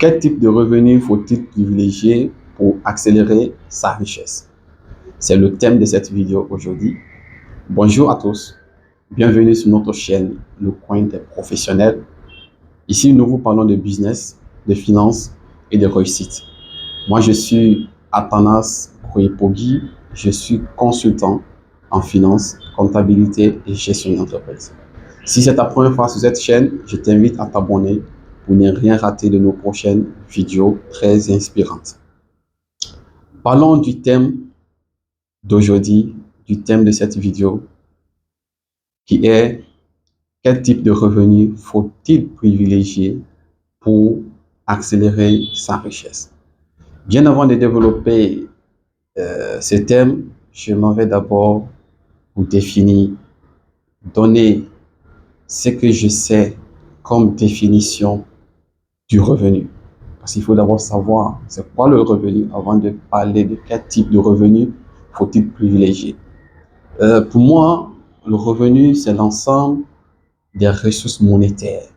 Quel type de revenu faut-il privilégier pour accélérer sa richesse? C'est le thème de cette vidéo aujourd'hui. Bonjour à tous, bienvenue sur notre chaîne Le Coin des Professionnels. Ici, nous vous parlons de business, de finances et de réussite. Moi, je suis Athanas Koyepogui, je suis consultant en finance, comptabilité et gestion d'entreprise. Si c'est ta première fois sur cette chaîne, je t'invite à t'abonner pour ne rien rater de nos prochaines vidéos très inspirantes. Parlons du thème d'aujourd'hui, du thème de cette vidéo, qui est quel type de revenu faut-il privilégier pour accélérer sa richesse. Bien avant de développer ce thème, je m'en vais d'abord vous définir, donner ce que je sais comme définition du revenu. Parce qu'il faut d'abord savoir c'est quoi le revenu avant de parler de quel type de revenu faut-il privilégier. Pour moi, le revenu, c'est l'ensemble des ressources monétaires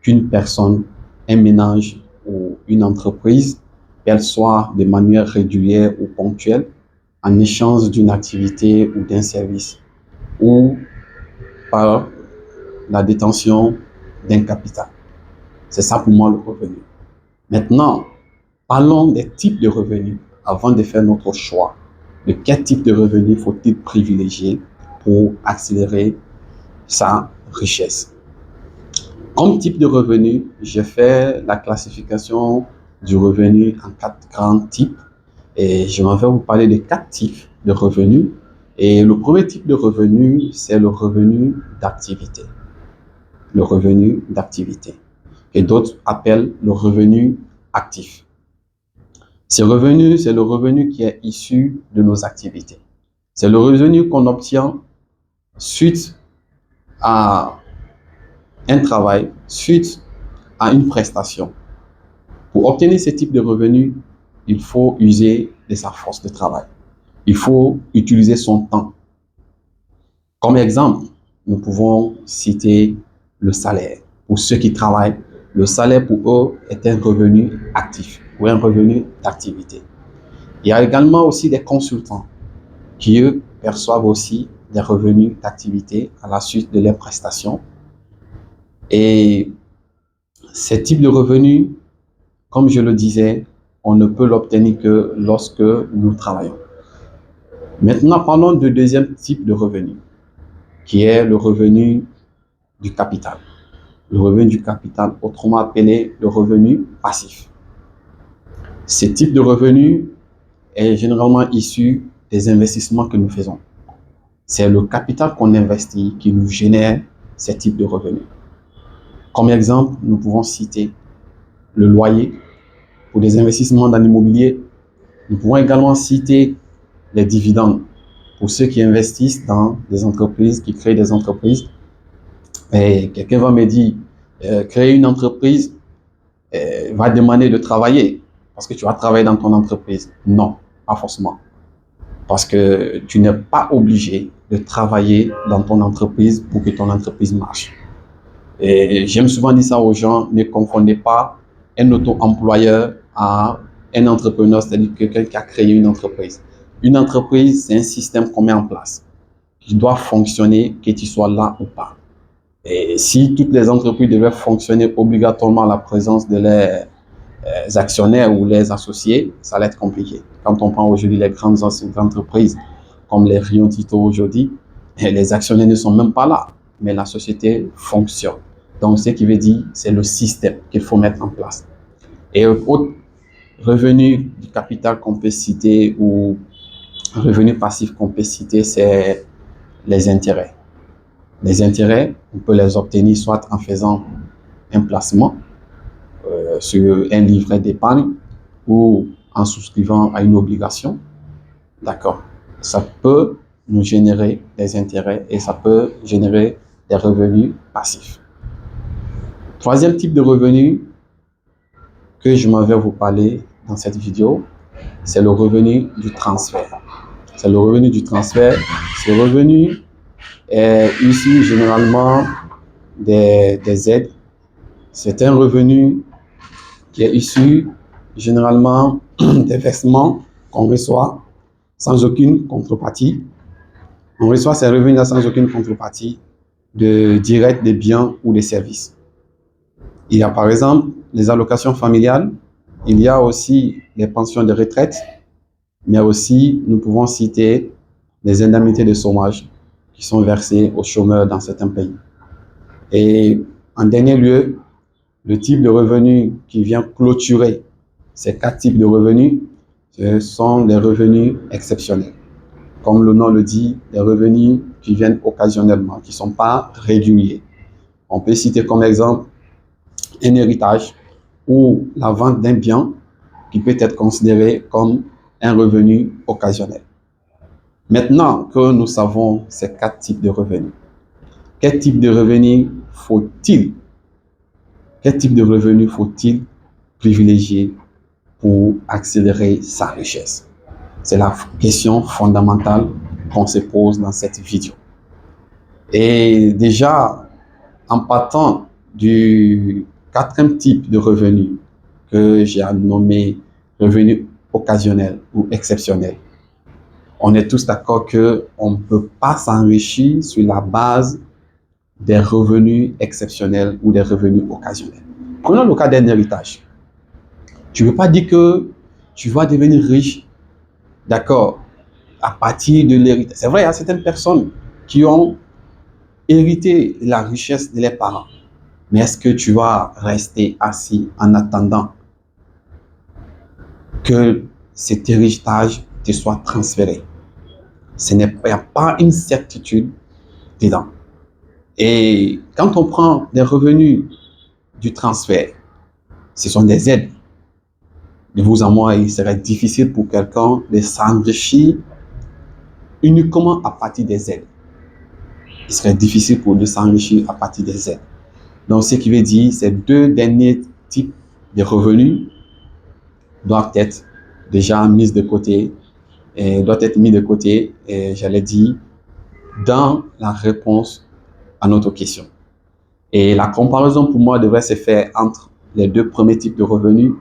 qu'une personne, un ménage ou une entreprise perçoit de manière régulière ou ponctuelle en échange d'une activité ou d'un service ou par la détention d'un capital. C'est ça pour moi le revenu. Maintenant, parlons des types de revenus avant de faire notre choix. De quel type de revenu faut-il privilégier pour accélérer sa richesse? Comme type de revenu, je fais la classification du revenu en 4 grands types et je vais vous parler de 4 types de revenus. Et le premier type de revenu, c'est le revenu d'activité. Le revenu d'activité. Et d'autres appellent le revenu actif. Ce revenu, c'est le revenu qui est issu de nos activités. C'est le revenu qu'on obtient suite à un travail, suite à une prestation. Pour obtenir ce type de revenu, il faut user de sa force de travail. Il faut utiliser son temps. Comme exemple, nous pouvons citer le salaire. Pour ceux qui travaillent, le salaire pour eux est un revenu actif ou un revenu d'activité. Il y a également aussi des consultants qui, eux, perçoivent aussi des revenus d'activité à la suite de leurs prestations. Et ce type de revenus, comme je le disais, on ne peut l'obtenir que lorsque nous travaillons. Maintenant, parlons du deuxième type de revenu, qui est le revenu du capital. Le revenu du capital, autrement appelé le revenu passif. Ce type de revenu est généralement issu des investissements que nous faisons. C'est le capital qu'on investit qui nous génère ce type de revenus. Comme exemple, nous pouvons citer le loyer pour des investissements dans l'immobilier. Nous pouvons également citer les dividendes pour ceux qui investissent dans des entreprises, qui créent des entreprises. Et quelqu'un va me dire, créer une entreprise va demander de travailler parce que tu vas travailler dans ton entreprise. Non, pas forcément. Parce que tu n'es pas obligé de travailler dans ton entreprise pour que ton entreprise marche. Et j'aime souvent dire ça aux gens, ne confondez pas un auto-employeur à un entrepreneur, c'est-à-dire quelqu'un qui a créé une entreprise. Une entreprise, c'est un système qu'on met en place qui doit fonctionner, que tu sois là ou pas. Et si toutes les entreprises devaient fonctionner obligatoirement à la présence de leurs actionnaires ou les associés, ça allait être compliqué. Quand on prend aujourd'hui les grandes entreprises comme les Rio Tinto aujourd'hui, les actionnaires ne sont même pas là, mais la société fonctionne. Donc, ce qui veut dire, c'est le système qu'il faut mettre en place. Et autre revenu du capital qu'on peut citer ou revenu passif qu'on peut citer, c'est les intérêts. Les intérêts, on peut les obtenir soit en faisant un placement sur un livret d'épargne ou en souscrivant à une obligation. D'accord. Ça peut nous générer des intérêts et ça peut générer des revenus passifs. Troisième type de revenu que je m'en vais vous parler dans cette vidéo, c'est le revenu du transfert. C'est le revenu du transfert. Ce revenu est issu généralement des aides. C'est un revenu qui est issu généralement des versements qu'on reçoit sans aucune contrepartie. On reçoit ces revenus sans aucune contrepartie direct des biens ou des services. Il y a par exemple les allocations familiales, il y a aussi les pensions de retraite, mais aussi nous pouvons citer les indemnités de chômage qui sont versées aux chômeurs dans certains pays. Et en dernier lieu, le type de revenu qui vient clôturer ces 4 types de revenus, ce sont les revenus exceptionnels. Comme le nom le dit, les revenus qui viennent occasionnellement, qui ne sont pas réguliers. On peut citer comme exemple un héritage ou la vente d'un bien qui peut être considéré comme un revenu occasionnel. Maintenant que nous savons ces 4 types de revenus, quel type de revenu faut-il privilégier pour accélérer sa richesse? C'est la question fondamentale qu'on se pose dans cette vidéo. Et déjà, en partant du 4e type de revenu que j'ai nommé revenu occasionnel ou exceptionnel, on est tous d'accord qu'on ne peut pas s'enrichir sur la base des revenus exceptionnels ou des revenus occasionnels. Prenons le cas d'un héritage. Tu ne veux pas dire que tu vas devenir riche, d'accord, à partir de l'héritage. C'est vrai, il y a certaines personnes qui ont hérité la richesse de leurs parents. Mais est-ce que tu vas rester assis en attendant que cet héritage te soit transféré? Il n'y a pas une certitude dedans. Et quand on prend des revenus du transfert, ce sont des aides. De vous à moi, il serait difficile pour quelqu'un de s'enrichir uniquement à partir des aides. Il serait difficile pour lui de s'enrichir à partir des aides. Donc, ce qui veut dire, ces 2 derniers types de revenus doivent être déjà mis de côté, j'allais dire, dans la réponse à notre question. Et la comparaison pour moi devrait se faire entre les 2 premiers types de revenus,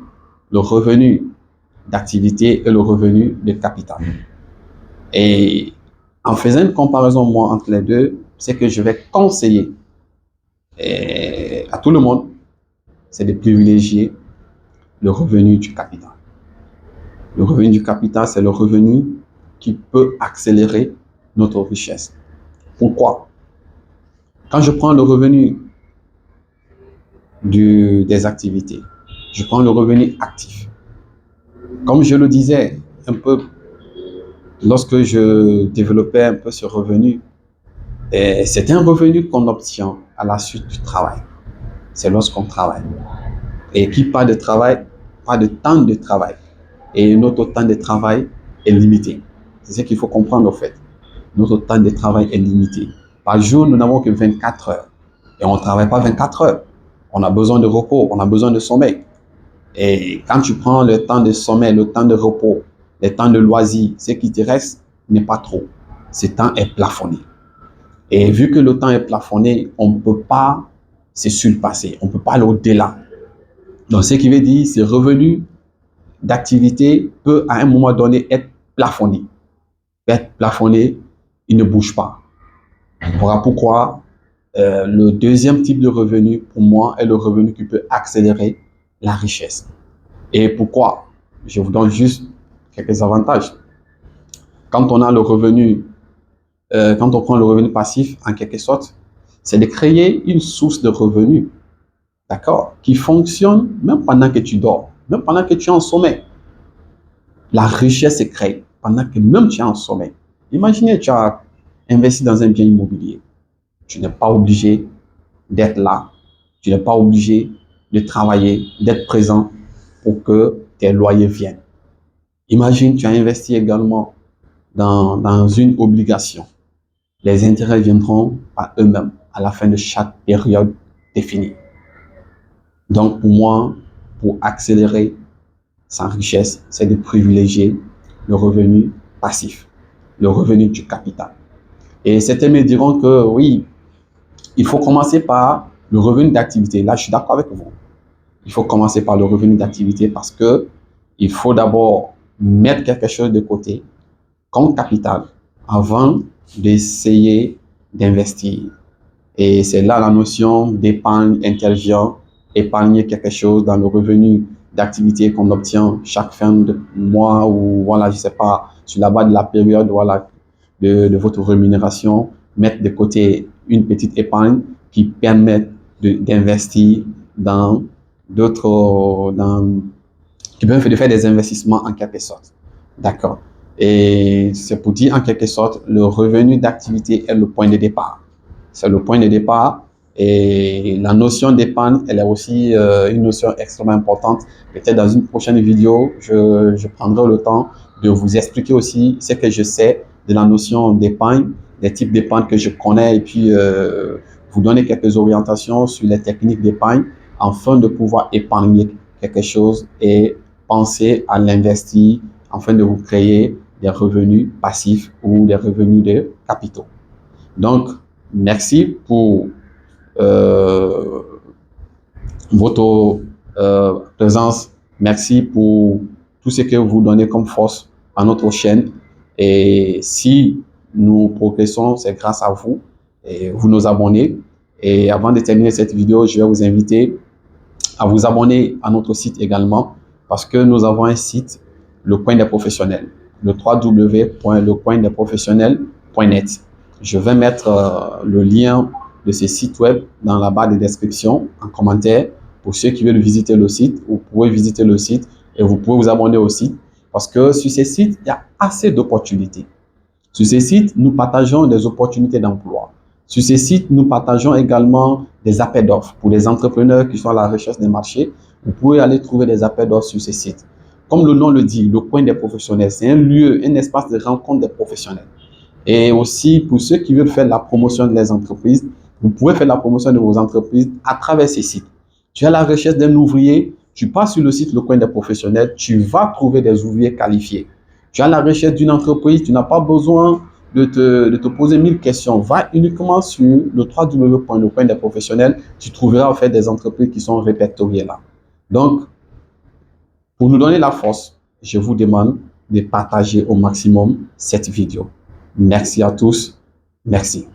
le revenu d'activité et le revenu de capital. Et en faisant une comparaison moi entre les deux, c'est que je vais conseiller à tout le monde, c'est de privilégier le revenu du capital. Le revenu du capital, c'est le revenu qui peut accélérer notre richesse. Pourquoi? Quand je prends le revenu des activités, je prends le revenu actif. Comme je le disais un peu lorsque je développais un peu ce revenu, c'est un revenu qu'on obtient à la suite du travail. C'est lorsqu'on travaille. Et qui parle de travail, pas de temps de travail. Et notre temps de travail est limité. C'est ce qu'il faut comprendre en fait. Notre temps de travail est limité. Par jour, nous n'avons que 24 heures. Et on ne travaille pas 24 heures. On a besoin de repos, on a besoin de sommeil. Et quand tu prends le temps de sommeil, le temps de repos, le temps de loisir, ce qui te reste n'est pas trop. Ce temps est plafonné. Et vu que le temps est plafonné, on ne peut pas se surpasser, on ne peut pas aller au-delà. Donc, ce qui veut dire, ce revenu d'activité peut à un moment donné être plafonné. Il ne bouge pas. Voilà pourquoi le 2e type de revenu, pour moi, est le revenu qui peut accélérer la richesse. Et pourquoi? Je vous donne juste quelques avantages. Quand on a le revenu, quand on prend le revenu passif, en quelque sorte, c'est de créer une source de revenus, d'accord, qui fonctionne même pendant que tu dors, même pendant que tu es en sommeil. La richesse se crée pendant que même tu es en sommeil. Imaginez, tu as investi dans un bien immobilier. Tu n'es pas obligé d'être là. Tu n'es pas obligé de travailler, d'être présent pour que tes loyers viennent. Imagine, tu as investi également dans une obligation. Les intérêts viendront par eux-mêmes à la fin de chaque période définie. Donc, pour moi, pour accélérer sa richesse, c'est de privilégier le revenu passif, le revenu du capital. Et certains me diront que oui, il faut commencer par le revenu d'activité. Là, je suis d'accord avec vous. il faut commencer par le revenu d'activité parce que il faut d'abord mettre quelque chose de côté comme capital avant d'essayer d'investir. Et c'est là la notion d'épargne intervient, épargner quelque chose dans le revenu d'activité qu'on obtient chaque fin de mois ou voilà, je sais pas, sur la base de la période voilà, de votre rémunération, mettre de côté une petite épargne qui permet d'investir dans d'autres, qui permet de faire des investissements en quelque sorte. D'accord. Et c'est pour dire en quelque sorte, le revenu d'activité est le point de départ. C'est le point de départ. Et la notion d'épargne, elle est aussi une notion extrêmement importante. Peut-être dans une prochaine vidéo, je prendrai le temps de vous expliquer aussi ce que je sais de la notion d'épargne, des types d'épargne que je connais, et puis vous donner quelques orientations sur les techniques d'épargne afin de pouvoir épargner quelque chose et penser à l'investir afin de vous créer des revenus passifs ou des revenus de capitaux. Donc, merci pour votre présence. Merci pour tout ce que vous donnez comme force à notre chaîne. Et si nous progressons, c'est grâce à vous. Et vous nous abonnez. Et avant de terminer cette vidéo, je vais vous inviter à vous abonner à notre site également parce que nous avons un site, Le Coin des Professionnels, le www.lecoindesprofessionnels.net. Je vais mettre le lien de ce site web dans la barre de description en commentaire. Pour ceux qui veulent visiter le site, vous pouvez visiter le site et vous pouvez vous abonner au site parce que sur ce site, il y a assez d'opportunités. Sur ce site, nous partageons des opportunités d'emploi. Sur ce site, nous partageons également des appels d'offres pour les entrepreneurs qui sont à la recherche des marchés. Vous pouvez aller trouver des appels d'offres sur ce site. Comme le nom le dit, le coin des professionnels, c'est un lieu, un espace de rencontre des professionnels. Et aussi, pour ceux qui veulent faire la promotion de leurs entreprises, vous pouvez faire la promotion de vos entreprises à travers ces sites. Tu es à la recherche d'un ouvrier, tu passes sur le site Le Coin des Professionnels, tu vas trouver des ouvriers qualifiés. Tu es à la recherche d'une entreprise, tu n'as pas besoin de te poser 1000 questions. Va uniquement sur le www.lecoindesprofessionnels, tu trouveras en fait des entreprises qui sont répertoriées là. Donc, pour nous donner la force, je vous demande de partager au maximum cette vidéo. Merci à tous. Merci.